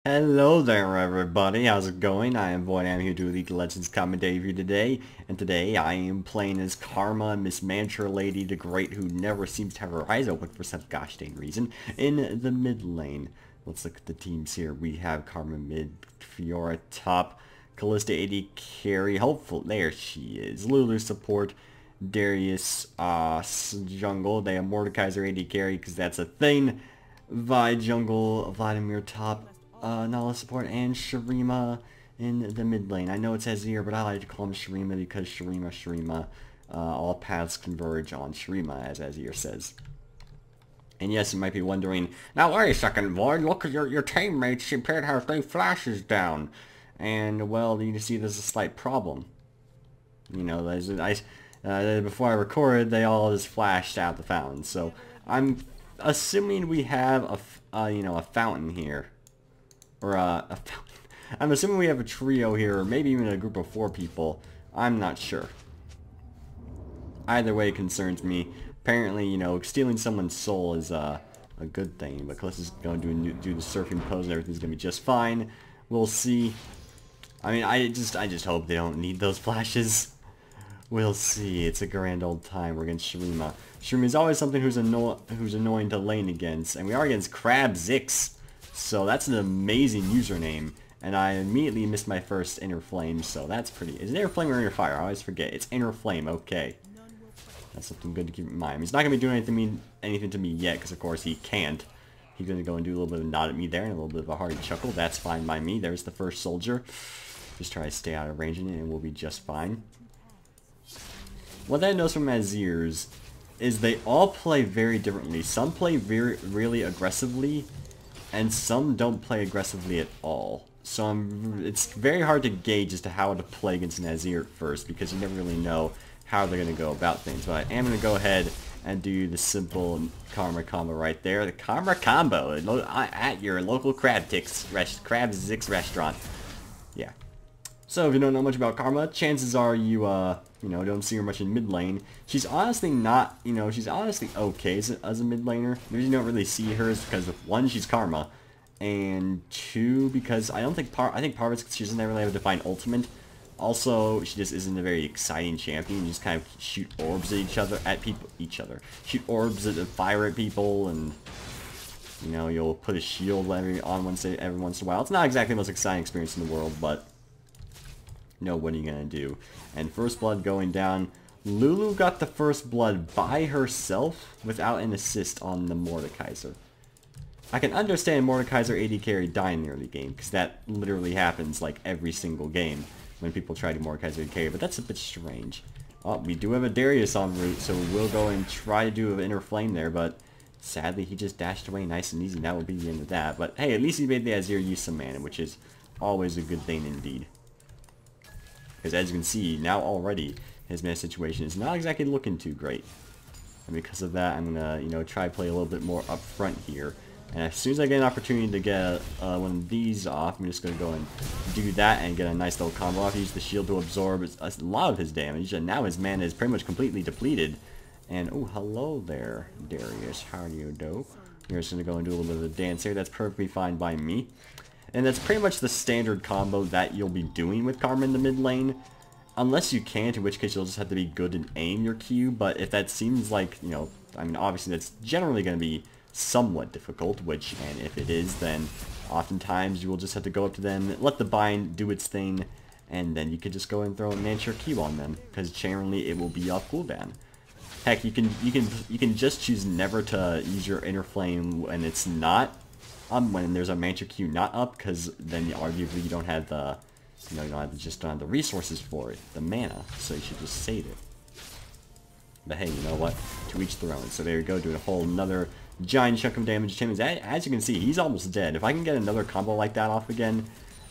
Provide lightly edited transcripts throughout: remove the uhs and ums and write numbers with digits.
Hello there everybody, how's it going? I am Void, I'm here to do League of Legends commentator review today, and today I am playing as Karma, Miss Mantra Lady the Great, who never seems to have her eyes open for some gosh dang reason, in the mid lane. Let's look at the teams here. We have Karma mid, Fiora top, Callista AD carry, hopeful, there she is, Lulu support, Darius jungle, they have Mordekaiser AD carry because that's a thing, Vi jungle, Vladimir top, Nala support, and Shurima in the mid lane. I know it says here, but I like to call him Shurima because Shurima, all paths converge on Shurima, as Azir says. And yes, you might be wondering, now wait a second, Void, look at your teammates, she paired her 3 flashes down. And, well, you can see there's a slight problem. You know, before I recorded, they all just flashed out the fountain. So, I'm assuming we have a fountain here. Or I'm assuming we have a trio here, or maybe even a group of 4 people. I'm not sure. Either way concerns me. Apparently, you know, stealing someone's soul is a good thing. But Callista's going to do the surfing pose and everything's going to be just fine. We'll see. I mean, I just hope they don't need those flashes. We'll see. It's a grand old time. We're against Shurima. Shurima is always something who's annoying to lane against. And we are against Crab Zix. So that's an amazing username, and I immediately missed my first Inner Flame, so that's pretty... Is it Inner Flame or Inner Fire? I always forget. It's Inner Flame, okay. That's something good to keep in mind. He's not going to be doing anything to me yet, because of course he can't. He's going to go and do a little bit of a nod at me there, and a little bit of a hearty chuckle. That's fine by me. There's the first soldier. Just try to stay out of range, and we'll be just fine. What I notice from Azir's is they all play very differently. Some play really aggressively, and some don't play aggressively at all. So it's very hard to gauge as to how to play against an Azir at first, because you never really know how they're going to go about things. But I am going to go ahead and do the simple Karma combo right there. The Karma combo at your local Crab Zix restaurant. Yeah. So if you don't know much about Karma, chances are you don't see her much in mid lane. She's honestly not, she's honestly okay as a mid laner. The reason you don't really see her is because, one, she's Karma, and 2, because I think part of it's because she doesn't really have a defined ultimate. Also, she just isn't a very exciting champion. You just kind of shoot orbs at shoot orbs at fire at people, and you'll put a shield every once in a while. It's not exactly the most exciting experience in the world, but what are you gonna do? And first blood going down. Lulu got the first blood by herself without an assist on the Mordekaiser. I can understand Mordekaiser AD carry dying in the early game, because that literally happens like every single game when people try to Mordekaiser AD carry, but that's a bit strange. Oh, we do have a Darius en route, so we'll go and try to do an Inner Flame there, but sadly he just dashed away nice and easy, and that will be the end of that. But hey, at least he made the Azir use some mana, which is always a good thing indeed. Because as you can see, now already, his mana situation is not exactly looking too great. And because of that, I'm going to, try to play a little bit more up front here. And as soon as I get an opportunity to get one of these off, I'm just going to go and do that and get a nice little combo off. Use the shield to absorb a lot of his damage. And now his mana is pretty much completely depleted. And, oh, hello there, Darius. How do you do? You're just going to go and do a little bit of a dance here. That's perfectly fine by me. And that's pretty much the standard combo that you'll be doing with Karma in the mid lane. Unless you can't, in which case you'll just have to be good and aim your Q. But if that seems like, I mean, obviously that's generally going to be somewhat difficult. And if it is, then oftentimes you will just have to go up to them, let the bind do its thing, and then you can just go and throw a Mantra Q on them. Because generally it will be off cooldown. Heck, you can just choose never to use your Inner Flame when it's not. When there's a Mantra Q not up, because then arguably you don't have the, you don't have the resources for it, the mana, so you should just save it. But hey, you know what? To each their own. So there you go, doing a whole another giant chunk of damage to him. As you can see, he's almost dead. If I can get another combo like that off again,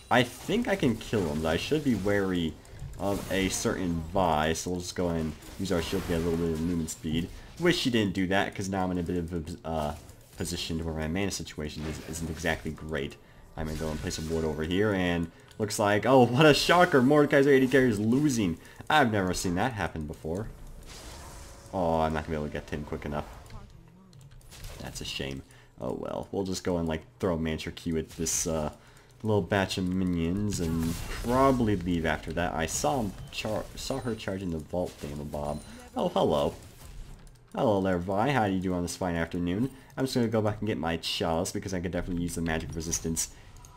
I think I can kill him. But I should be wary of a certain Vi, so we'll just go and use our shield to get a little bit of movement speed. Wish she didn't do that, because now I'm in a bit of a position where my mana situation isn't exactly great. I'm going to go and place a ward over here, and looks like, oh, what a shocker, Mordekaiser AD carry is losing. I've never seen that happen before. Oh, I'm not going to be able to get to him quick enough. That's a shame. Oh well, we'll just go and like throw Mantra Q at this little batch of minions and probably leave after that. I saw her charging the vault thingamabob. Oh, hello. Hello there, Vi. How do you do on this fine afternoon? I'm just gonna go back and get my chalice because I could definitely use the magic resistance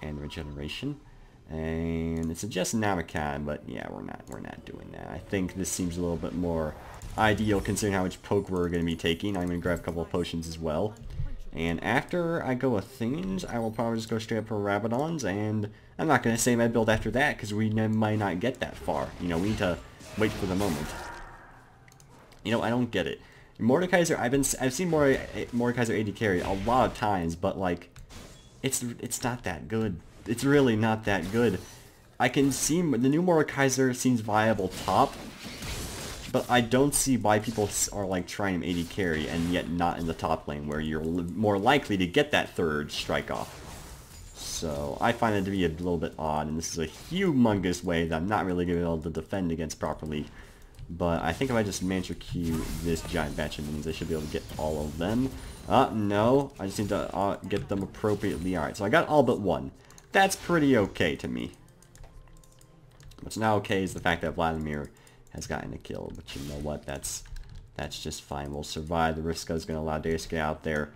and regeneration. And it suggests Namakan, but yeah, we're not doing that. I think this seems a little bit more ideal considering how much poke we're gonna be taking. I'm gonna grab a couple of potions as well. And after I go with Themes, I will probably just go straight up for Rabadons, and I'm not going to say my build after that, because we might not get that far. You know, we need to wait for the moment. You know, I don't get it. Mordekaiser, I've seen Mordekaiser AD carry a lot of times, but like, it's not that good. It's really not that good. I can see, the new Mordekaiser seems viable top, but I don't see why people are like trying him AD carry and yet not in the top lane where you're more likely to get that third strike off. So I find it to be a little bit odd, and this is a humongous wave that I'm not really going to be able to defend against properly. But I think if I just Mantra Q this giant batch of minions, I should be able to get all of them. No, I just need to get them appropriately. Alright, so I got all but one. That's pretty okay to me. What's now okay is the fact that Vladimir has gotten a kill, but you know what, that's just fine. We'll survive. The Rifka is going to allow Darius to get out there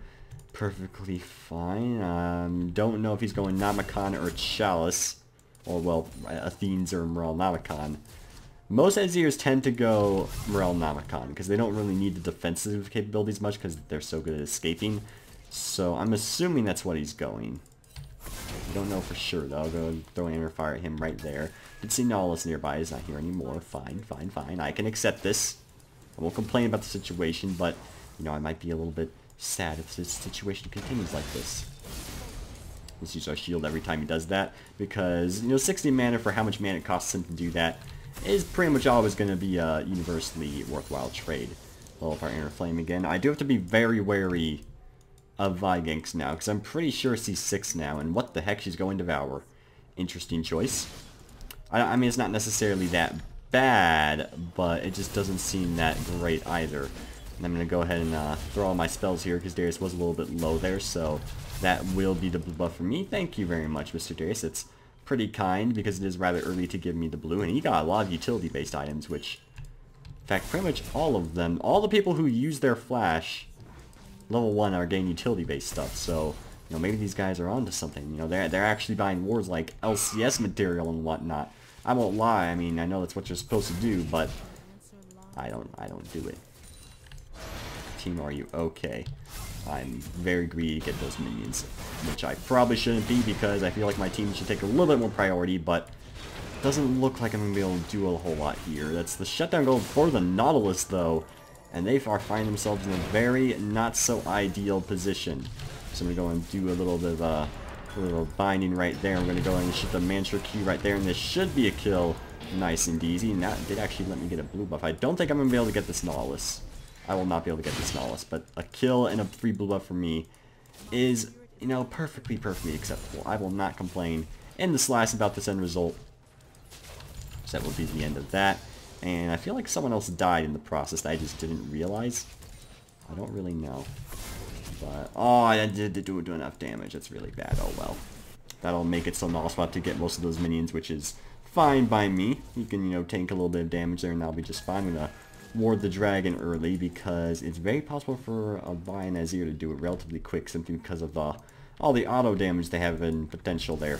perfectly fine. Don't know if he's going Namakan or Chalice, or well, Athenes or Morel Namakan. Most Azirs tend to go Morel Namakan, because they don't really need the defensive capabilities much, because they're so good at escaping. So I'm assuming that's what he's going. Don't know for sure though. I'll go throw an inner fire at him right there. Did see Nihilus nearby. He's not here anymore. Fine, fine, fine. I can accept this. I won't complain about the situation, but you know, I might be a little bit sad if this situation continues like this. Let's use our shield every time he does that, because you know, 60 mana for how much mana it costs him to do that is pretty much always going to be a universally worthwhile trade. Well, if our inner flame again, I do have to be very wary of Viganks now, because I'm pretty sure she's 6 now, and what the heck, she's going Devour. Interesting choice. I mean, it's not necessarily that bad, but it just doesn't seem that great either. And I'm going to go ahead and throw all my spells here, because Darius was a little bit low there, so that will be the blue buff for me. Thank you very much, Mr. Darius. It's pretty kind, because it is rather early to give me the blue, and he got a lot of utility-based items, which, in fact, pretty much all of them, all the people who use their flash level 1 are getting utility-based stuff, so, you know, maybe these guys are onto something. You know, they're actually buying wards like LCS material and whatnot. I won't lie, I mean, I know that's what you're supposed to do, but I don't do it. Team, are you okay? I'm very greedy to get those minions, which I probably shouldn't be, because I feel like my team should take a little bit more priority, but it doesn't look like I'm going to be able to do a whole lot here. That's the shutdown goal for the Nautilus, though. And they are finding themselves in a very not-so-ideal position. So I'm going to go and do a little bit of a little binding right there. I'm going to go and shoot the Mantra Q right there, and this should be a kill. Nice and easy. And that did actually let me get a blue buff. I don't think I'm going to be able to get this Nautilus. I will not be able to get this Nautilus, but a kill and a free blue buff for me is, you know, perfectly acceptable. I will not complain in the slice about this end result. So that will be the end of that. And I feel like someone else died in the process that I just didn't realize. I don't really know. But, oh, I did do enough damage. That's really bad. Oh, well. That'll make it so Nautilus will have to get most of those minions, which is fine by me. You can, you know, tank a little bit of damage there, and I'll be just fine. I'm going to ward the dragon early, because it's very possible for a Vi and Azir to do it relatively quick, simply because of all the auto damage they have in potential there.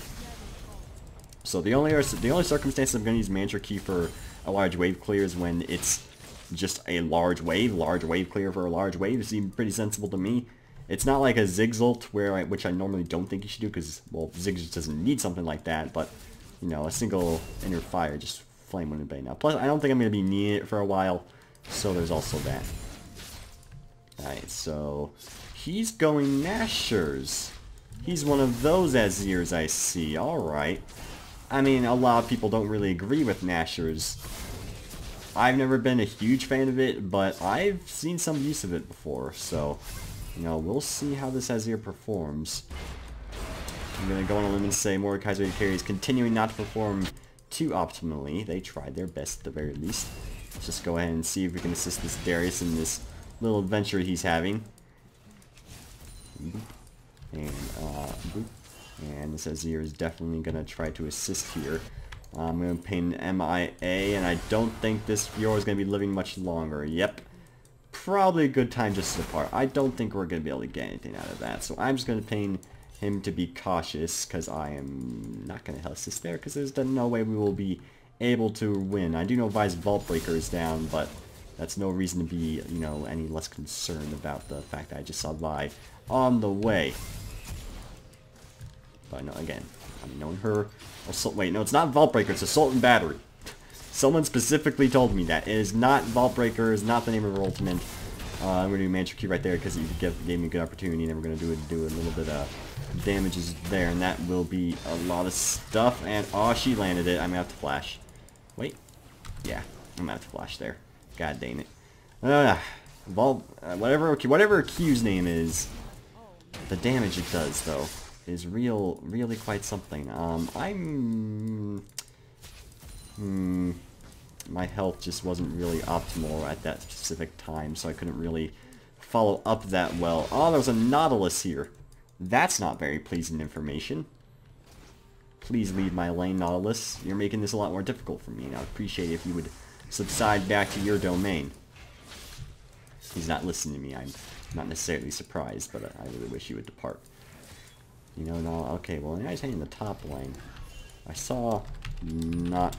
So the only circumstances I'm going to use Mantra Key for a large wave clear is when it's just a large wave clear for a large wave seems pretty sensible to me. It's not like a Zigzult, which I normally don't think you should do, because, well, Zig just doesn't need something like that, but, you know, a single inner fire, just flame wouldn't be enough. Plus, I don't think I'm going to be needing it for a while, so there's also that. Alright, so he's going Nashers. He's one of those Azirs I see, alright. I mean, a lot of people don't really agree with Nashers. I've never been a huge fan of it, but I've seen some use of it before, so, you know, we'll see how this Azir performs. I'm going to go on a limb and say Mordekaiser carry is continuing not to perform too optimally. They tried their best at the very least. Let's just go ahead and see if we can assist this Darius in this little adventure he's having. And, boop. And this Azir is definitely going to try to assist here. I'm going to ping MIA, and I don't think this Fiora is going to be living much longer. Yep. Probably a good time just to depart. I don't think we're going to be able to get anything out of that. So I'm just going to ping him to be cautious, because I am not going to assist there, because there's no way we will be able to win. I do know Vi's Vault Breaker is down, but that's no reason to be, you know, any less concerned about the fact that I just saw Vi on the way. But no, again, I'm knowing her. Wait, no, it's not Vault Breaker, it's Assault and Battery. Someone specifically told me that. It is not Vault Breaker, is not the name of her ultimate. I'm going to do Mantra Key right there because you gave me a good opportunity, and we're going to do a little bit of damages there, and that will be a lot of stuff. And, oh, she landed it. I'm going to have to flash. Wait. Yeah, I'm going to have to flash there. God dang it. Whatever Q's name is, the damage it does, though, is really quite something. My health just wasn't really optimal at that specific time, so I couldn't really follow up that well. Oh, there's a Nautilus here. That's not very pleasing information. Please leave my lane, Nautilus. You're making this a lot more difficult for me, and I'd appreciate it if you would subside back to your domain. He's not listening to me. I'm not necessarily surprised, but I really wish he would depart. You know, no, okay, well, now he's heading the top lane. I saw not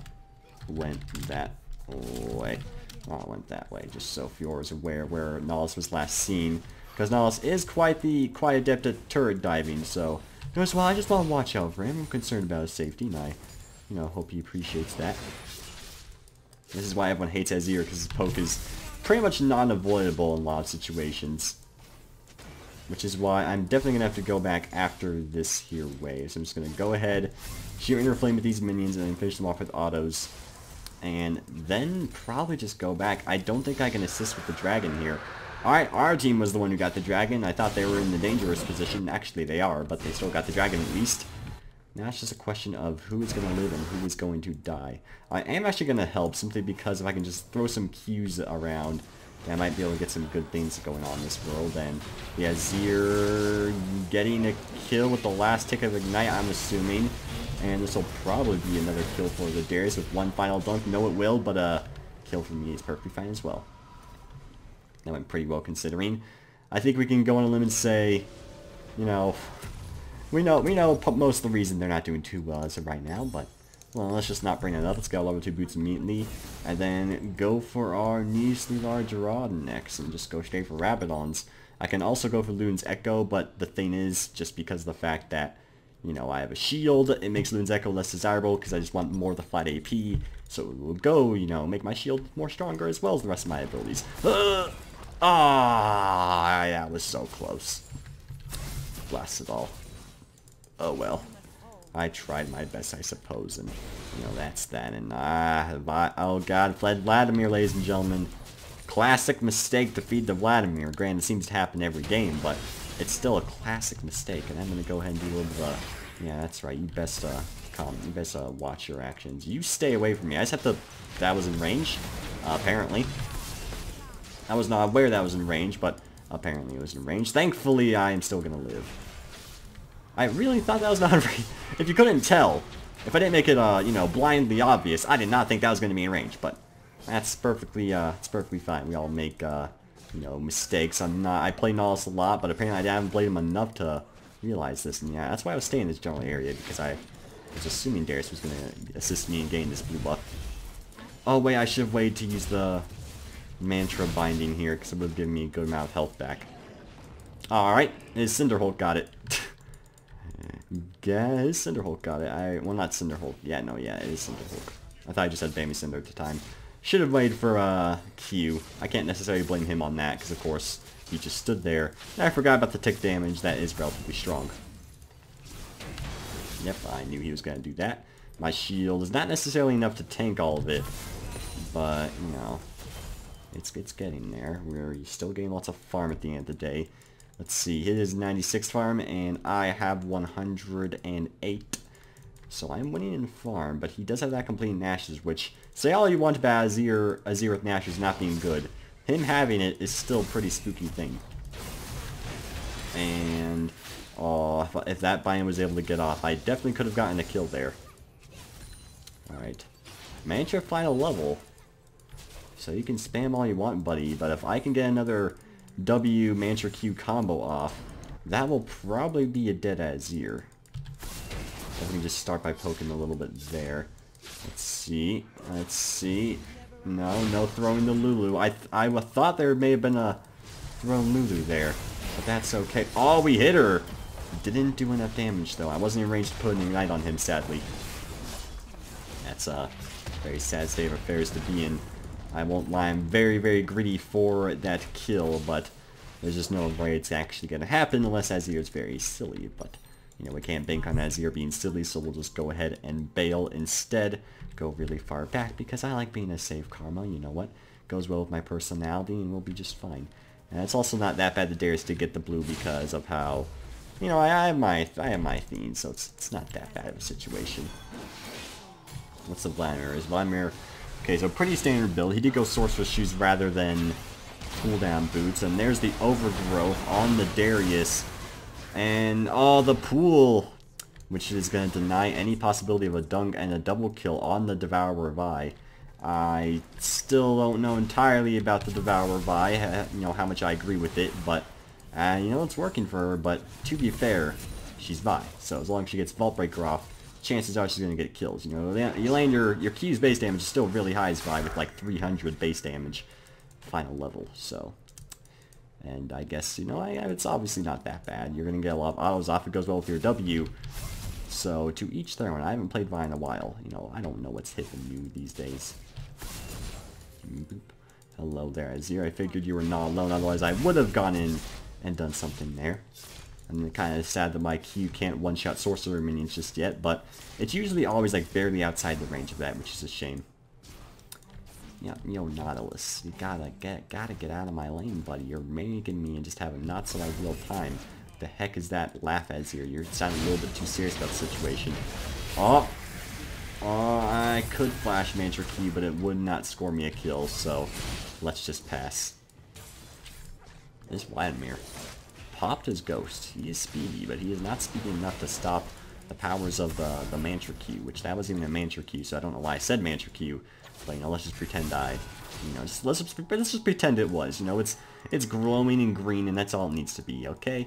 went that way. Not went that way, just so Fiora is aware where Nautilus was last seen. Because Nautilus is quite adept at turret diving, so as well, I just want to watch out for him. I'm concerned about his safety, and I, you know, hope he appreciates that. This is why everyone hates Azir, because his poke is pretty much non-avoidable in a lot of situations. Which is why I'm definitely going to have to go back after this here wave. So I'm just going to go ahead, shoot Inner Flame with these minions, and then finish them off with autos. And then probably just go back. I don't think I can assist with the dragon here. Alright, our team was the one who got the dragon. I thought they were in the dangerous position. Actually, they are, but they still got the dragon at least. Now it's just a question of who is going to live and who is going to die. I am actually going to help, simply because if I can just throw some Qs around, I might be able to get some good things going on in this world. And the Azir getting a kill with the last tick of Ignite, I'm assuming. And this will probably be another kill for the Darius with one final dunk. No, it will, but kill for me is perfectly fine as well. That went pretty well considering. I think we can go on a limb and say, you know, we know most of the reason they're not doing too well as of right now, but well, let's just not bring it up. Let's go level 2 boots immediately, and then go for our Nislilar Gerard next, and just go straight for Rabadons. I can also go for Luden's Echo, but the thing is, just because of the fact that, you know, I have a shield, it makes Luden's Echo less desirable, because I just want more of the flat AP, so it will go, you know, make my shield more stronger as well as the rest of my abilities. That was so close. Blast it all. Oh well. I tried my best, I suppose, and, you know, that's that. And, oh god, fled Vladimir, ladies and gentlemen. Classic mistake to feed the Vladimir. Granted, it seems to happen every game, but it's still a classic mistake. And I'm going to go ahead and do a little bit of, yeah, that's right, you best, watch your actions. You stay away from me. I just have to, that was in range, apparently. I was not aware that was in range, but apparently it was in range. Thankfully, I am still going to live. I really thought that was not range. If you couldn't tell, if I didn't make it, you know, blindly obvious, I did not think that was going to be in range, but that's perfectly, it's perfectly fine. We all make, you know, mistakes. I play Nautilus a lot, but apparently I haven't played him enough to realize this, and yeah, that's why I was staying in this general area, because I was assuming Darius was going to assist me in getting this blue buff. Oh, wait, I should have waited to use the mantra binding here, because it would have given me a good amount of health back. Alright, his Cinderholt got it. Yeah, his Cinderholt got it. Well, not Cinderholt. Yeah, no, yeah, it is Cinderholt. I thought I just had Bammy Cinder at the time. Should have waited for Q. I can't necessarily blame him on that, because of course, he just stood there. And I forgot about the tick damage. That is relatively strong. Yep, I knew he was going to do that. My shield is not necessarily enough to tank all of it, but, you know, it's getting there. We're still getting lots of farm at the end of the day. Let's see, hit is 96 farm, and I have 108. So I'm winning in farm, but he does have that complete Nash's, which, say all you want about Azir with Nash's not being good, him having it is still a pretty spooky thing. And Oh, if that bind was able to get off, I definitely could have gotten a kill there. Alright. Mantra final level. So you can spam all you want, buddy, but if I can get another W Mantra Q combo off, that will probably be a dead Azir. Let me just start by poking a little bit there. Let's see. Let's see. No throwing the Lulu. I thought there may have been a thrown Lulu there, but that's okay. Oh, we hit her! Didn't do enough damage, though. I wasn't in range to put an Ignite on him, sadly. That's a very sad state of affairs to be in. I won't lie, I'm very, very greedy for that kill, but there's just no way it's actually going to happen unless Azir is very silly. But, you know, we can't bank on Azir being silly, so we'll just go ahead and bail instead. Go really far back, because I like being a safe Karma, you know what? Goes well with my personality, and we'll be just fine. And it's also not that bad to Darius to get the blue because of how, you know, I have my theme, so it's not that bad of a situation. What's the Vladimir? Is Vladimir... Okay, so pretty standard build. He did go Sorcerer's Shoes rather than cooldown boots. And there's the Overgrowth on the Darius. And, oh, the pool! Which is going to deny any possibility of a dunk and a double kill on the Devourer Vi. I still don't know entirely about the Devourer Vi, you know, how much I agree with it, but, you know, it's working for her. But, to be fair, she's Vi. So as long as she gets Vault Breaker off, chances are she's going to get kills. You know, you land your Q's base damage is still really high as Vi with like 300 base damage final level, so. And I guess, you know, it's obviously not that bad. You're going to get a lot of autos off. It goes well with your W. So, to each their own. I haven't played Vi in a while. You know, I don't know what's hitting you these days. Boop. Hello there, Azir. I figured you were not alone, otherwise I would have gone in and done something there. I'm kind of sad that my Q can't one-shot sorcerer minions just yet, but it's usually always like barely outside the range of that, which is a shame. Yeah, yo, Nautilus, you gotta get out of my lane, buddy. You're making me and just have a not so ideal time. The heck is that laugh Azir? You're sounding a little bit too serious about the situation. Oh, I could flash Mantra Q, but it would not score me a kill, so let's just pass. There's Vladimir. Popped his ghost. He is speedy, but he is not speedy enough to stop the powers of the Mantra Q, which that wasn't even a Mantra Q, so I don't know why I said Mantra Q, but, you know, let's just pretend you know, let's just pretend it was, you know, it's glowing and green, and that's all it needs to be, okay?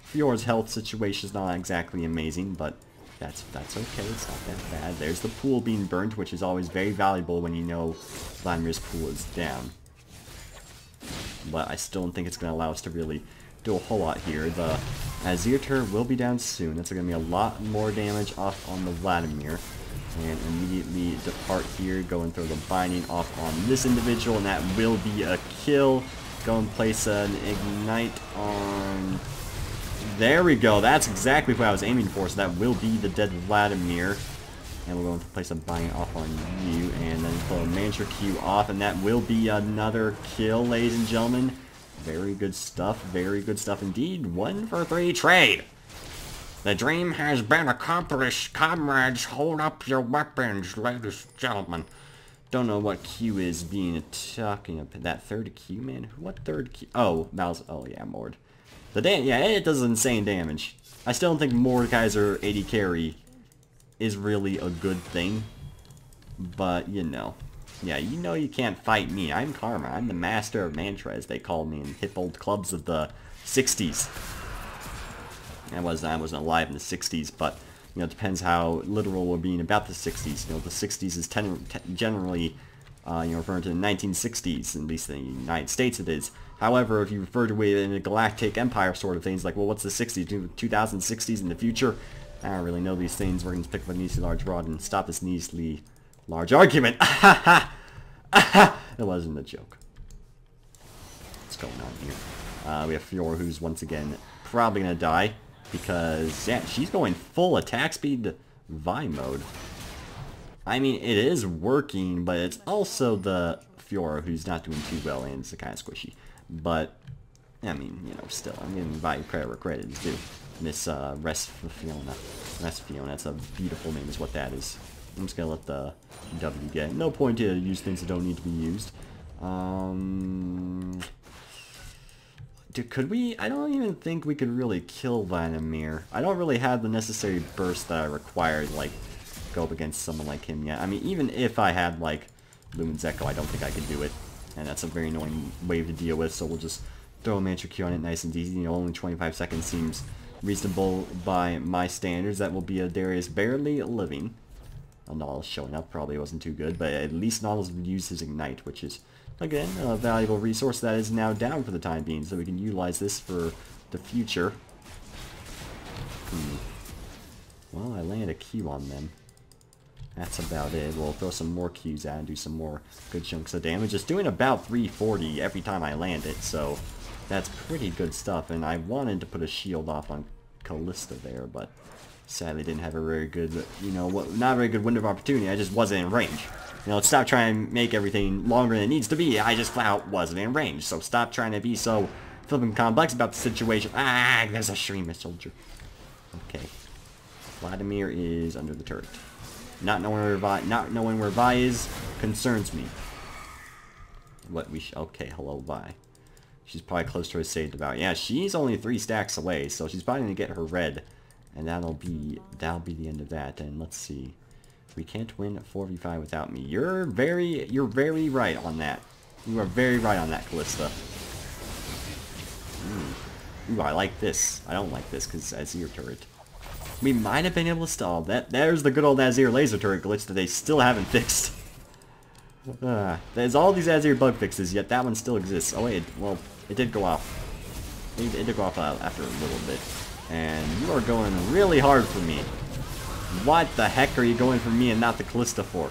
Fior's health situation is not exactly amazing, but that's okay, it's not that bad. There's the pool being burnt, which is always very valuable when you know Vladimir's pool is down. But I still don't think it's going to allow us to really do a whole lot here. The Azir turret will be down soon. That's going to be a lot more damage off on the Vladimir. And immediately depart here, go and throw the binding off on this individual, and that will be a kill. Go and place an ignite on... There we go. That's exactly what I was aiming for, so that will be the dead Vladimir. And we're going to place a binding off on you, and then pull a Mantra Q off, and that will be another kill, ladies and gentlemen. Very good stuff indeed. 1 for 3 trade. The dream has been accomplished. Comrades, hold up your weapons, ladies and gentlemen. Don't know what Q is being talking about. That third Q, man? What third Q? Oh, Mouse. Oh, yeah, Mord. Yeah, it does insane damage. I still don't think Mordekaiser 80 carry is really a good thing. But, you know. Yeah, you know you can't fight me. I'm Karma. I'm the master of mantra, as they call me in hip old clubs of the 60s. I wasn't alive in the 60s, but, you know, it depends how literal we're being about the 60s. You know, the 60s is generally, you know, referring to the 1960s, at least in the United States it is. However, if you refer to it in a galactic empire sort of things, like, well, what's the 60s? 2060s in the future? I don't really know these things. We're going to pick up a needlessly large rod and stop this needlessly large argument. It wasn't a joke. What's going on here? We have Fiora, who's once again probably going to die. Because, yeah, she's going full attack speed Vi mode. I mean, it is working, but it's also the Fiora who's not doing too well and it's kind of squishy. But, I mean, you know, still, I'm giving Vi credit where credit is due. Miss Rest Fiona. That's a beautiful name is what that is. I'm just going to let the W get. No point to use things that don't need to be used. Dude, could we? I don't even think we could really kill Vladimir. I don't really have the necessary burst that I required, like, go up against someone like him yet. I mean, even if I had, like, Lumen's Echo, I don't think I could do it. And that's a very annoying wave to deal with, so we'll just throw a Mantra Q on it nice and easy. You know, only 25 seconds seems reasonable by my standards. That will be a Darius barely living. Nautilus showing up probably wasn't too good, but at least Nautilus used his Ignite, which is, again, a valuable resource that is now down for the time being, so we can utilize this for the future. Well, I landed a Q on them. That's about it. We'll throw some more Qs out and do some more good chunks of damage. It's doing about 340 every time I land it, so that's pretty good stuff. And I wanted to put a shield off on Callista there, but sadly didn't have a very good, you know, not a very good window of opportunity. I just wasn't in range. You know, stop trying to make everything longer than it needs to be. I just flat out wasn't in range. So stop trying to be so flipping complex about the situation. Ah, there's a Shrema soldier. Okay. Vladimir is under the turret. Not knowing where Vi is concerns me. Okay, hello Vi. She's probably close to her saved about. Yeah, she's only 3 stacks away, so she's probably gonna get her red. And that'll be the end of that. And let's see. We can't win 4v5 without me. You're very right on that. You are very right on that, Callista. Ooh, I like this. I don't like this because Azir turret. We might have been able to stall that. There's the good old Azir laser turret glitch that they still haven't fixed. There's all these Azir bug fixes, yet that one still exists. Oh wait, well, it did go off. It did go off after a little bit. And you are going really hard for me. What the heck are you going for me and not the Callista for?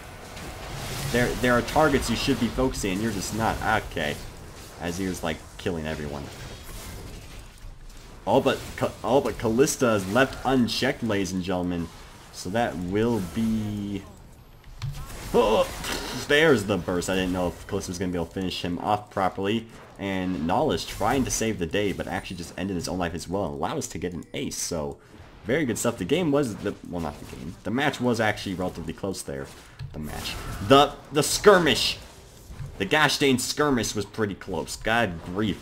There are targets you should be focusing and you're just not. Okay. Azir's like killing everyone. All but Callista is left unchecked, ladies and gentlemen. So that will be... Oh, there's the burst. I didn't know if Callista was going to be able to finish him off properly. And Knowledge trying to save the day, but actually just ended his own life as well and allowed us to get an ace. So, very good stuff. The game was... well, not the game. The match was actually relatively close there. The match. The skirmish! The gosh dang skirmish was pretty close. God grief.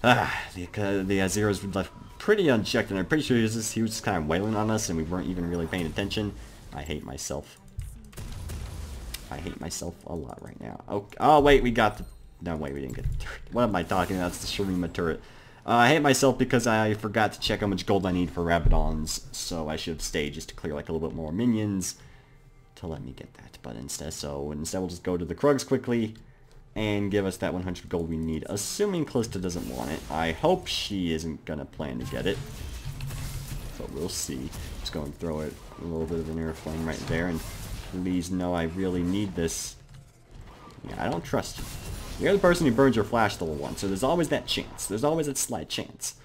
The Azir was left pretty unchecked, and I'm pretty sure he was just kind of wailing on us, and we weren't even really paying attention. I hate myself. I hate myself a lot right now. Oh wait, we got the... No, wait, we didn't get the turret. What am I talking about? It's the Shrema turret. I hate myself because I forgot to check how much gold I need for Rabadons, so I should have stayed just to clear like a little bit more minions to let me get that. But instead we'll just go to the Krugs quickly and give us that 100 gold we need, assuming Callista doesn't want it. I hope she isn't gonna plan to get it, but we'll see. Just go and throw it a little bit of an air flame right there, and please know I really need this. Yeah, I don't trust you. You're the person who burns your flash level 1, so there's always that chance. There's always that slight chance.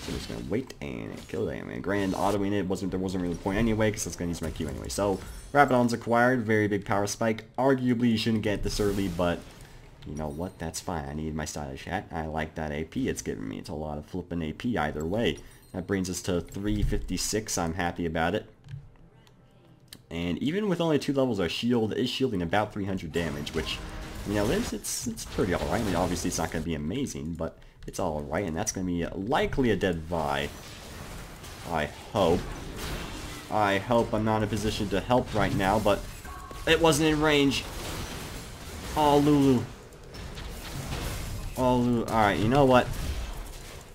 So I'm just gonna wait and kill them. And grand autoing it there wasn't really a point anyway, because that's gonna use my Q anyway. So Rabadon's acquired, very big power spike. Arguably you shouldn't get this early, but you know what? That's fine. I need my stylish hat. I like that AP it's giving me. It's a lot of flipping AP either way. That brings us to 356. I'm happy about it. And even with only 2 levels, our shield is shielding about 300 damage, which, you know, it's pretty alright. I mean, obviously it's not going to be amazing, but it's alright, and that's going to be likely a dead Vi. I hope. I hope I'm not in a position to help right now, but it wasn't in range. Oh, Lulu. Oh, Lulu. Alright, you know what?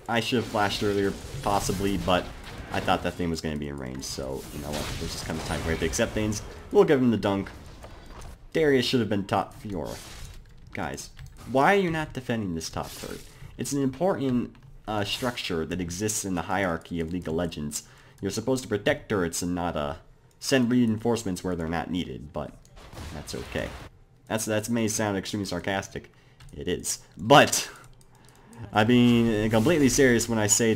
I should have flashed earlier, possibly, but I thought that thing was going to be in range, so, you know what? There's just kind of time for it to accept things. We'll give him the dunk. Darius should have been top Fiora. Guys, why are you not defending this top turret? It's an important structure that exists in the hierarchy of League of Legends. You're supposed to protect turrets and not send reinforcements where they're not needed, but that's okay. That may sound extremely sarcastic. It is. But I mean, completely serious when I say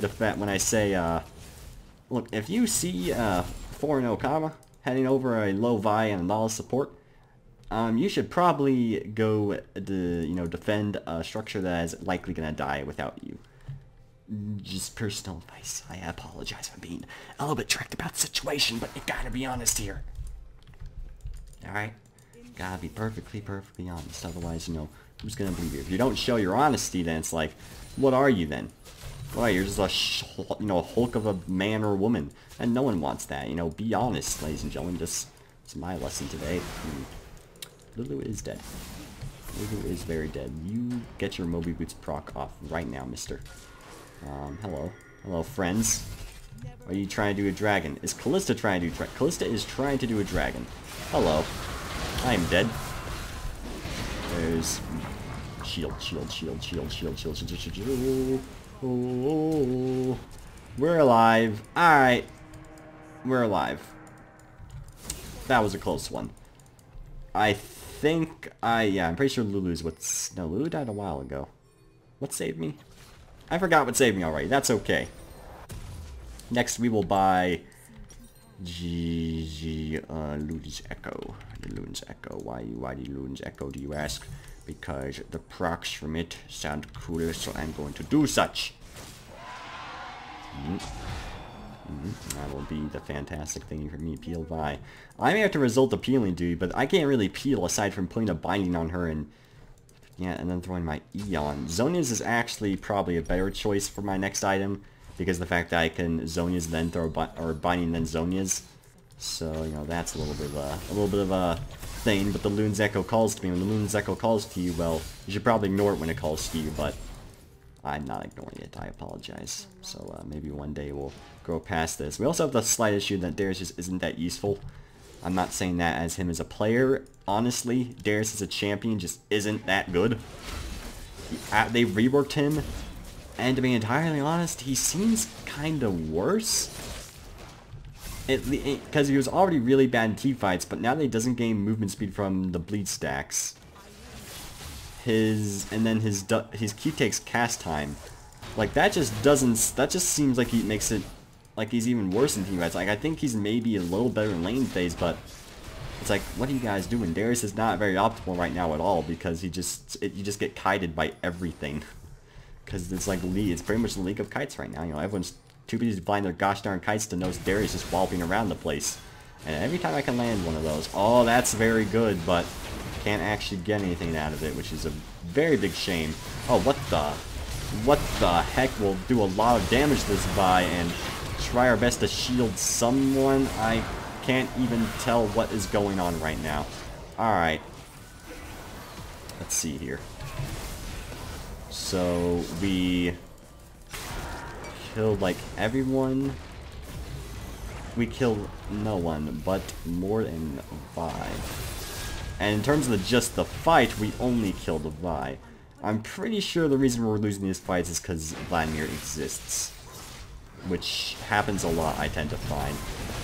look, if you see 4-0 Kama heading over a low Vi and a Nala support, you should probably go defend a structure that is likely gonna die without you. Just personal advice. I apologize for being a little bit tricked about the situation, but you gotta be honest here. Alright? Gotta be perfectly honest. Otherwise, you know, Who's gonna believe you? If you don't show your honesty, then it's like, what are you then? Well, you're just a, a hulk of a man or woman. And no one wants that, you know, be honest, ladies and gentlemen. It's my lesson today. Lulu is dead. Lulu is very dead. You get your Moby Boots proc off right now, mister. Hello. Hello, friends. Are you trying to do a dragon? Is Callista trying to do a Callista is trying to do a dragon. Hello. I am dead. There's shield. Oh, we're alive. Alright. We're alive. That was a close one. Yeah, I'm pretty sure Lulu's what's... No, Lulu died a while ago. What saved me? I forgot what saved me already. That's okay. Next, we will buy... Luden's Echo. The Luden's Echo. Why the Luden's Echo, do you ask? Because the procs from it sound cooler, so I'm going to do such. That will be the fantastic thing for me, peel Vi. I may have to result the peeling duty, but I can't really peel aside from putting a binding on her and... Yeah, and then throwing my E on. Zonia's is actually probably a better choice for my next item, because the fact that I can Zonia's then throw or binding then Zonia's. So, you know, that's a little bit of a thing, but the Luden's Echo calls to me. When the Luden's Echo calls to you, well, you should probably ignore it when it calls to you, but I'm not ignoring it. I apologize. So, maybe one day we'll grow past this. We also have the slight issue that Darius just isn't that useful. I'm not saying that as him as a player. Honestly, Darius as a champion just isn't that good. They reworked him, and to be entirely honest, he seems kind of worse. Because he was already really bad in teamfights, but now that he doesn't gain movement speed from the bleed stacks, his Q takes cast time. Like that just seems like he makes it like he's even worse in teamfights. Like I think he's maybe a little better in lane phase, but it's like, what are you guys doing? Darius is not very optimal right now at all because you just get kited by everything. Because it's like it's pretty much the League of Kites right now. You know, everyone's too busy flying their gosh darn kites to notice Darius just walloping around the place. And every time I can land one of those, oh, that's very good, but can't actually get anything out of it, which is a very big shame. Oh, what the heck? We'll do a lot of damage to this Vi and try our best to shield someone. I can't even tell what is going on right now. Alright. Let's see here. So, we killed, like, everyone. We killed no one, but more than Vi. And in terms of just the fight, we only killed a Vi. I'm pretty sure the reason we're losing these fights is because Vladimir exists. Which happens a lot, I tend to find.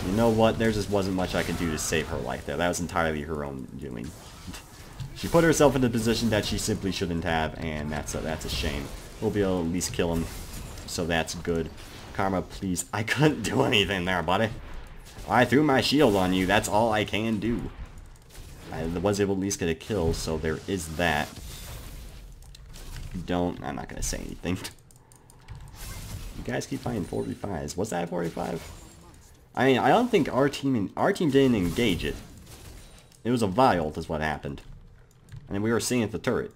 You know what? There just wasn't much I could do to save her life there. That was entirely her own doing. She put herself in a position that she simply shouldn't have, and that's a shame. We'll be able to at least kill him, so that's good. Karma, please. I couldn't do anything there, buddy. I threw my shield on you. That's all I can do. I was able to at least get a kill, so there is that. I'm not going to say anything. You guys keep finding 45s. Was that a 45? I mean, I don't think our team didn't engage it. It was a Vi ult is what happened. And we were seeing at the turret.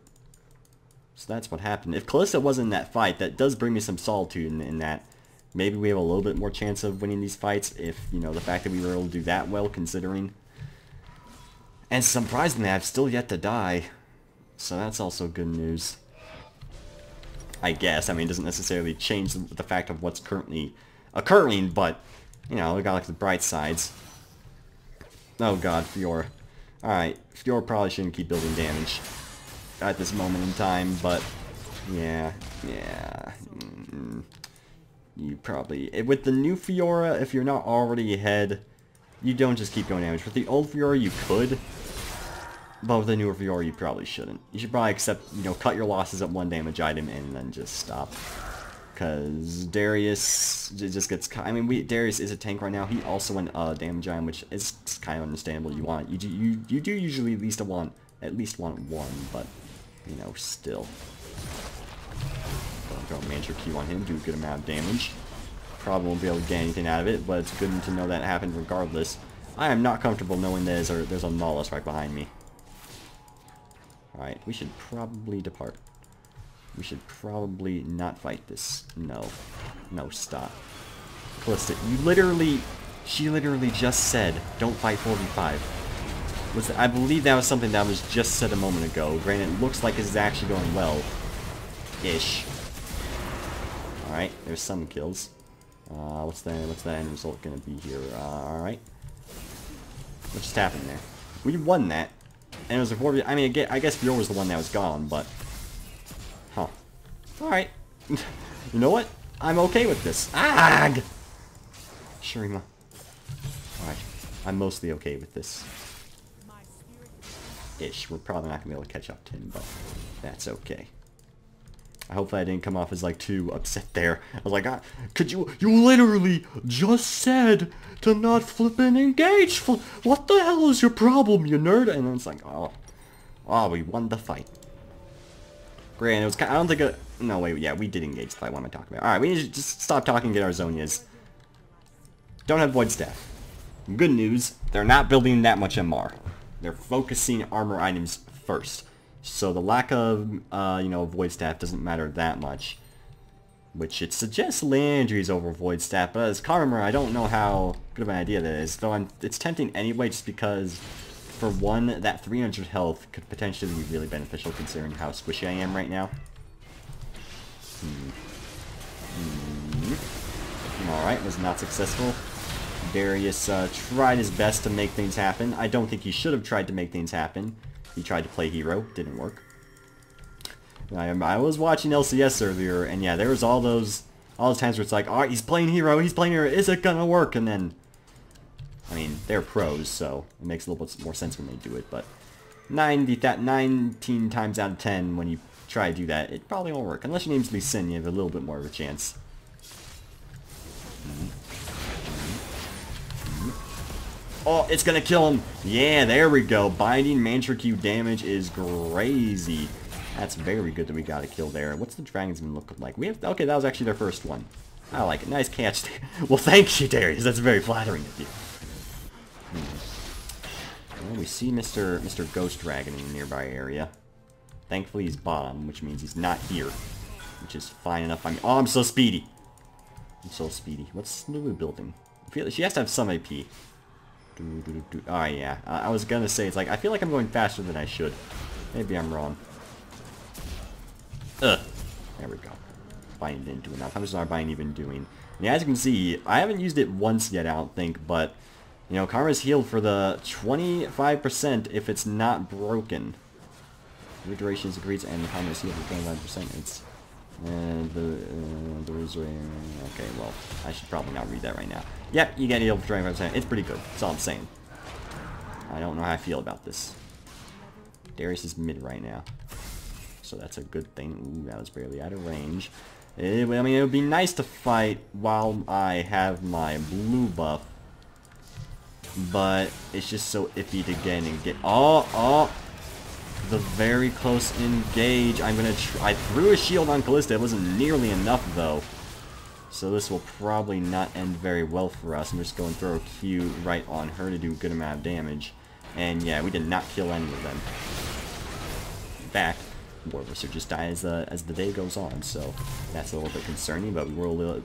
So that's what happened. If Callista wasn't in that fight, that does bring me some solitude in that. Maybe we have a little bit more chance of winning these fights if, you know, the fact that we were able to do that well considering. And surprisingly, I've still yet to die. So that's also good news. I guess. I mean, it doesn't necessarily change the fact of what's currently occurring, but, you know, we got like the bright sides. Oh god, Fiora. Alright, Fiora probably shouldn't keep building damage at this moment in time, but yeah. You probably, with the new Fiora, if you're not already ahead, you don't just keep going damage. With the old Fiora, you could, but with the newer Fiora, you probably shouldn't. You should probably accept, you know, cut your losses at one damage item and then just stop. Because Darius just gets, I mean, Darius is a tank right now. He also went damage item, which is kind of understandable. You do usually at least want one, but you know, still. Throw a Mantra Q on him, do a good amount of damage. Probably won't be able to get anything out of it, but it's good to know that happened regardless. I am not comfortable knowing there's a Nolus right behind me. Alright, we should probably depart. We should probably not fight this. No. No, stop. Callista, she literally just said, don't fight 4v5. I believe that was something that was just said a moment ago. Granted, it looks like this is actually going well. Ish. Alright, there's some kills. What's the end result gonna be here? Alright. What just happened there? We won that. And it was a 4v... I mean, I guess Bjorn was the one that was gone, but... Huh. Alright. You know what? I'm okay with this. Ag! Shurima. Alright. I'm mostly okay with this. Ish. We're probably not gonna be able to catch up to him, but that's okay. I hope that I didn't come off as like too upset there. I was like, could you literally just said to not flip and engage. What the hell is your problem, you nerd? And then it's like, oh, we won the fight. Great, and it was kind of, I don't think no, wait, yeah, we did engage the fight. What am I talking about? Alright, we need to just stop talking and get our Zonias. Don't have Void Staff. Good news, they're not building that much MR. They're focusing armor items first. So the lack of, you know, Void Staff doesn't matter that much. Which it suggests Landry's over Void Staff, but as Karmoo, I don't know how good of an idea that is. Though it's tempting anyway, just because, for one, that 300 health could potentially be really beneficial considering how squishy I am right now. Alright, was not successful. Darius tried his best to make things happen. I don't think he should have tried to make things happen. He tried to play hero, didn't work. I was watching LCS earlier, and yeah, there was all those times where it's like, alright, he's playing hero, is it gonna work? And then, I mean, they're pros, so it makes a little bit more sense when they do it, but 19 times out of 10, when you try to do that, it probably won't work. Unless your name's Lee Sin, you have a little bit more of a chance. Oh, it's gonna kill him! Yeah, there we go. Binding Mantra Q damage is crazy. That's very good that we got a kill there. What's the dragons gonna look like? Okay, that was actually their first one. I like it. Nice catch. Well, thank you, Darius. That's very flattering of you. Well, we see Mr. Ghost Dragon in the nearby area. Thankfully, he's bottom, which means he's not here. Which is fine enough. Oh, I'm so speedy. I'm so speedy. What's Lulu building? I feel like she has to have some AP. Oh, yeah. I was gonna say, it's like, I feel like I'm going faster than I should. Maybe I'm wrong. Ugh. There we go. Binding didn't do enough. How much is our binding even doing? And as you can see, I haven't used it once yet, I don't think, but, you know, Karma's healed for the 25% if it's not broken. The duration is agreed, and Karma's healed for 25%. It's, okay, well, I should probably not read that right now. Yep, you get healed for 25%. It's pretty good. That's all I'm saying. I don't know how I feel about this. Darius is mid right now. So that's a good thing. Ooh, that was barely out of range. I mean, it would be nice to fight while I have my blue buff. But it's just so iffy to get and get... Oh! The very close engage. I'm gonna I threw a shield on Callista. It wasn't nearly enough, though. So this will probably not end very well for us. I'm just going to throw a Q right on her to do a good amount of damage. And yeah, we did not kill any of them. In fact, more of us are just die as the day goes on, so that's a little bit concerning, but we were a little...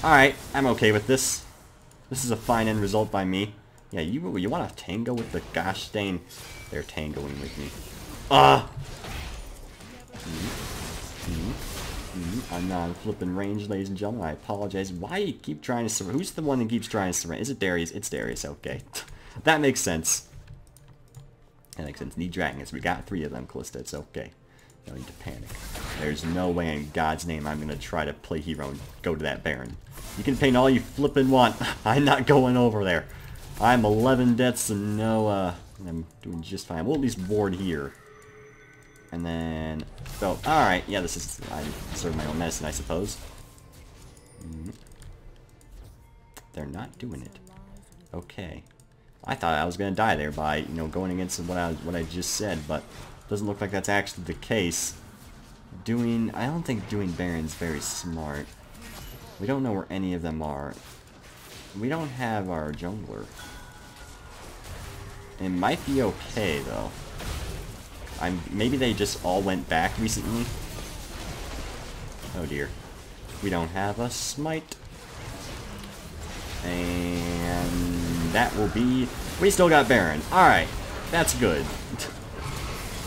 Alright, I'm okay with this. This is a fine end result by me. Yeah, you want to tango with the gosh dang... They're tangoing with me. I'm not in flipping range, ladies and gentlemen. I apologize. Why you keep trying to surrender? Who's the one that keeps trying to surrender? Is it Darius? It's Darius, okay. That makes sense. That makes sense. Need dragons. We got 3 of them, Callista. It's okay. No need to panic. There's no way in God's name I'm going to try to play hero and go to that Baron. You can paint all you flippin' want. I'm not going over there. I'm 11 deaths and no, I'm doing just fine. We'll at least ward here. And then... So, alright. Yeah, this is... I serve my own medicine, I suppose. They're not doing it. Okay. I thought I was going to die there by, you know, going against what I just said, but doesn't look like that's actually the case. I don't think doing Baron's very smart. We don't know where any of them are. We don't have our jungler. It might be okay, though. Maybe they just all went back recently. Oh dear. We don't have a smite. And that will be... We still got Baron. Alright. That's good.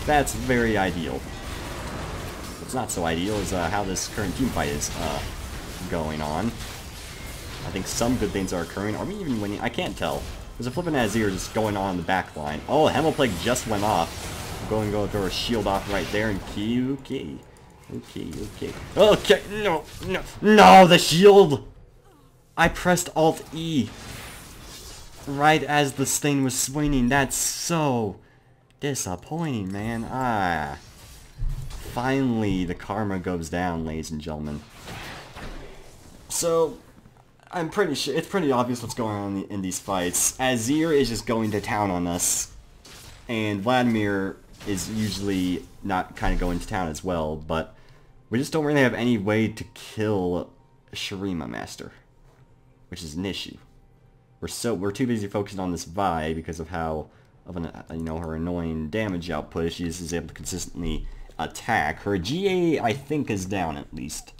That's very ideal. What's not so ideal is how this current team fight is going on. I think some good things are occurring, or maybe even winning. I can't tell. There's a flippin' Azir just going on in the back line. Oh, Hemel just went off. I'm going to go throw a shield off right there and key. Okay. Okay, no, the shield! I pressed Alt-E right as the stain was swinging. That's so disappointing, man. Finally, the karma goes down, ladies and gentlemen. So, I'm pretty sure, it's pretty obvious what's going on in these fights. Azir is just going to town on us, and Vladimir is usually not kind of going to town as well, but we just don't really have any way to kill Shurima Master, which is an issue. We're too busy focusing on this Vi because of how her annoying damage output. She is able to consistently attack. Her GA, I think, is down at least.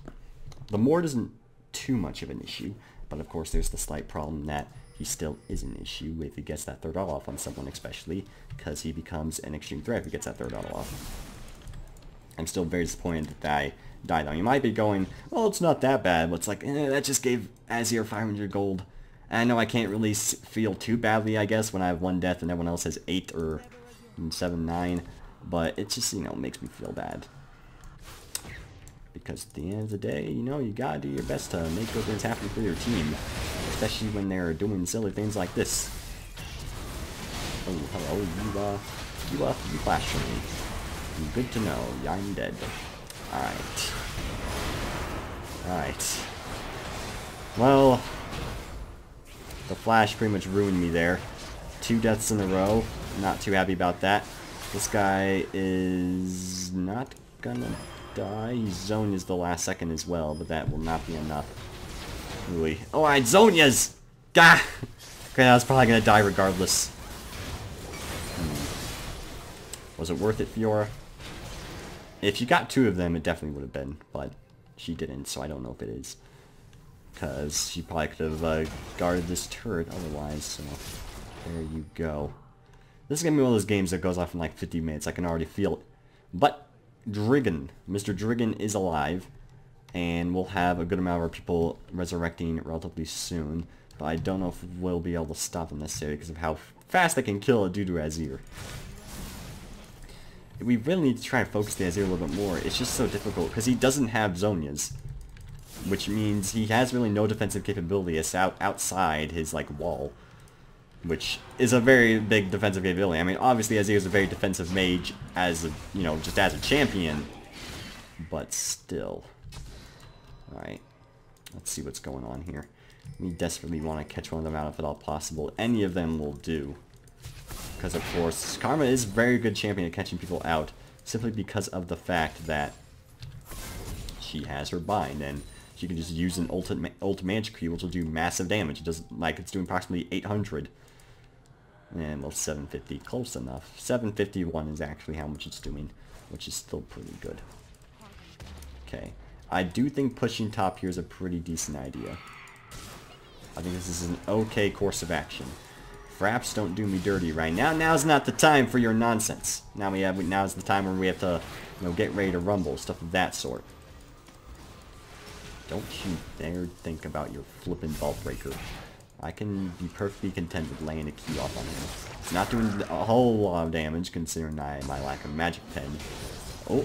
The Mord isn't too much of an issue, but of course there's the slight problem that he still is an issue if he gets that third auto off on someone, especially because he becomes an extreme threat if he gets that third auto off. I'm still very disappointed that I died on. You might be going, well, it's not that bad, but it's like, that just gave Azir 500 gold. And I know I can't really feel too badly, I guess, when I have 1 death and everyone else has 8 or 7, 9. But it just, makes me feel bad. Because at the end of the day, you gotta do your best to make good things happen for your team. Especially when they're doing silly things like this. Oh, hello, you flashed for me. Good to know, I'm dead. Alright. Well, the flash pretty much ruined me there. 2 deaths in a row. Not too happy about that. This guy is not gonna die. Zonya's the last second as well, but that will not be enough. Really. Alright, Zonya's! Gah! Okay, I was probably gonna die regardless. Was it worth it, Fiora? If she got 2 of them, it definitely would have been, but she didn't, so I don't know if it is. Because she probably could have guarded this turret otherwise, so there you go. This is going to be one of those games that goes off in like 50 minutes, I can already feel it. But, Mr. Driggan is alive, and we'll have a good amount of our people resurrecting relatively soon. But I don't know if we'll be able to stop them necessarily because of how fast they can kill a due to Azir. We really need to try and focus the Azir a little bit more. It's just so difficult because he doesn't have Zonias, which means he has really no defensive capability outside his wall, which is a very big defensive capability. I mean, obviously Azir is a very defensive mage as a, just as a champion, but still. All right, let's see what's going on here. We desperately want to catch one of them out if at all possible. Any of them will do. Because, of course, Karma is a very good champion at catching people out, simply because of the fact that she has her bind, and she can just use an ult Magic Q, which will do massive damage. It does, it's doing approximately 800. And, well, 750, close enough. 751 is actually how much it's doing, which is still pretty good. Okay. I do think pushing top here is a pretty decent idea. I think this is an okay course of action. Fraps, don't do me dirty right now. Now's not the time for your nonsense. Now's the time where we have to, get ready to rumble, stuff of that sort. Don't you dare think about your flippin' Vault Breaker. I can be perfectly content with laying a key off on him. It's not doing a whole lot of damage considering my lack of magic pen. Oh,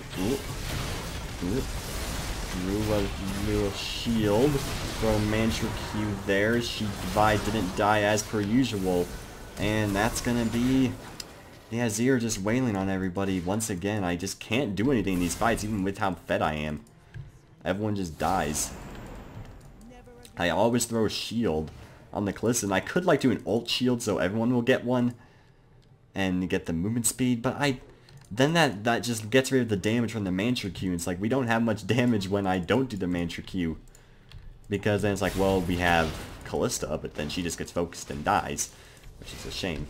Threw a shield. Throw a Mantra Q there. Vi didn't die as per usual. And that's gonna be the Azir just wailing on everybody once again. I just can't do anything in these fights, even with how fed I am. Everyone just dies. I always throw a shield on the Kalista, and I could do an ult shield so everyone will get one and get the movement speed, but then that just gets rid of the damage from the Mantra Q. It's we don't have much damage when I don't do the Mantra Q, because then it's well, we have Kalista, but then she just gets focused and dies, which is a shame.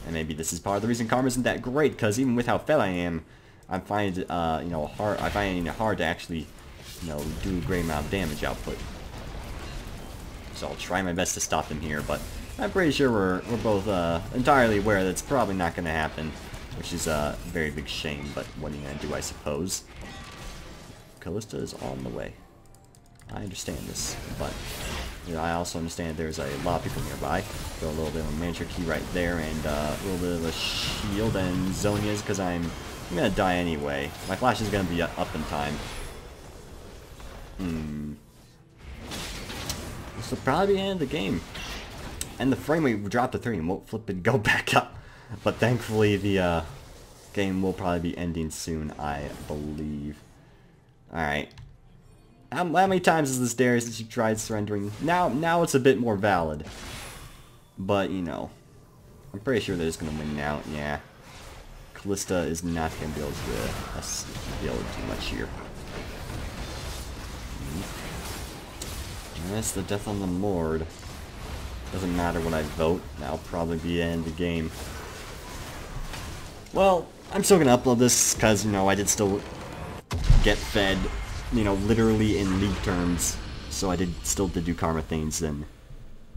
And maybe this is part of the reason Karma isn't that great, because even with how fed I am, I find it, I find it hard to actually, do a great amount of damage output. So I'll try my best to stop him here, but I'm pretty sure we're both entirely aware that it's probably not going to happen, which is a very big shame, but what are you going to do, I suppose? Callista is on the way. I understand this, but I also understand there's a lot of people nearby. Throw a little bit of a miniature key right there, and a little bit of a shield and Zonia's, because I'm going to die anyway. My flash is going to be up in time. This will probably be the end of the game. And the frame rate will drop to 30 and won't flip and go back up. But thankfully the game will probably be ending soon, I believe. Alright. How many times has this Darius since you tried surrendering? Now it's a bit more valid. But, I'm pretty sure they're just going to win now. Yeah. Callista is not going to be able to do much here. And that's the death on the Lord. Doesn't matter what I vote. That'll probably be the end of the game. Well, I'm still going to upload this because, I did still get fed, literally in league terms. So I still did do karma things, and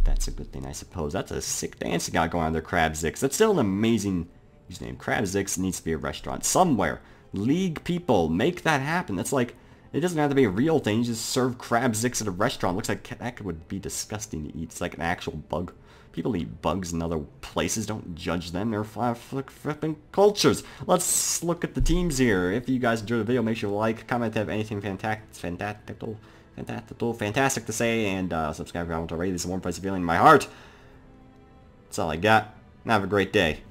that's a good thing, I suppose. That's a sick dance you got going on there, Crabzix. That's still an amazing username. Crabzix needs to be a restaurant somewhere. League people, make that happen. That's like, it doesn't have to be a real thing. You just serve Crabzix at a restaurant. Looks like that would be disgusting to eat. It's like an actual bug. People eat bugs in other places. Don't judge them. They're flipping cultures. Let's look at the teams here. If you guys enjoyed the video, make sure to like, comment, have anything fantastic to say, and subscribe if you haven't already. This is one place of feeling in my heart. That's all I got. Have a great day.